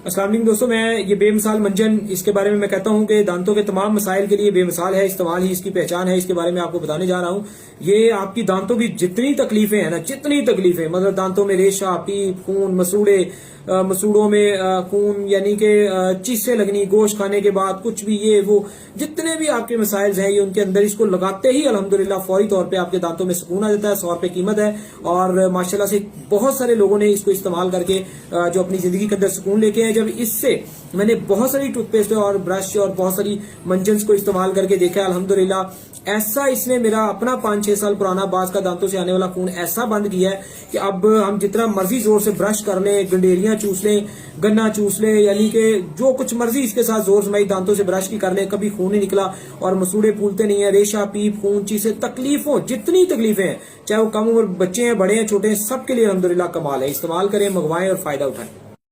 السلام علیکم دوستوں، میں یہ بے مثال منجن اس کے بارے میں کہتا ہوں کہ دانتوں کے تمام مسائل کے لیے بے مثال ہے، استعمال ہی اس کی پہچان ہے۔ اس کے بارے میں آپ کو بتانے جا رہا ہوں۔ یہ آپ کی دانتوں کی جتنی تکلیفیں ہیں نا، جتنی تکلیفیں مطلب دانتوں میں ریشہ، پیپ، خون، مسوڑوں میں خون، یعنی کہ چیسیں لگنی گوشت کھانے کے بعد، کچھ بھی یہ وہ جتنے بھی آپ کے مسائل ہیں، یہ ان کے اندر اس کو لگاتے ہی الحمدللہ فوری طور پہ آپ کے دانتوں میں سکون آ جاتا ہے۔ 100 روپے قیمت ہے اور ماشاءاللہ سے بہت سارے لوگوں نے اس کو استعمال کر کے جو اپنی زندگی کے اندر سکون لے کے ہیں۔ جب اس سے میں نے بہت ساری ٹوتھ پیسٹ اور برش اور بہت ساری منجنس کو استعمال کر کے دیکھا الحمدللہ، ایسا اس نے میرا اپنا 5-6 سال پرانا باز کا دانتوں سے آنے والا خون ایسا بند کیا ہے کہ اب ہم جتنا مرضی زور سے برش کر لیں، گنڈیریاں چوس لیں، گنا چوس لیں، یعنی کہ جو کچھ مرضی اس کے ساتھ زور سمائی دانتوں سے برش کی کر لیں، کبھی خون نہیں نکلا اور مسوڑے پھولتے نہیں ہیں، ریشہ، پیپ، خون، چیزیں، تکلیفوں جتنی تکلیفیں ہیں، چاہے وہ کم عمر بچے ہیں، بڑے ہیں، چھوٹے ہیں، سب کے لیے الحمدللہ کمال ہے۔ استعمال کریں، منگوائیں اور فائدہ اٹھائیں۔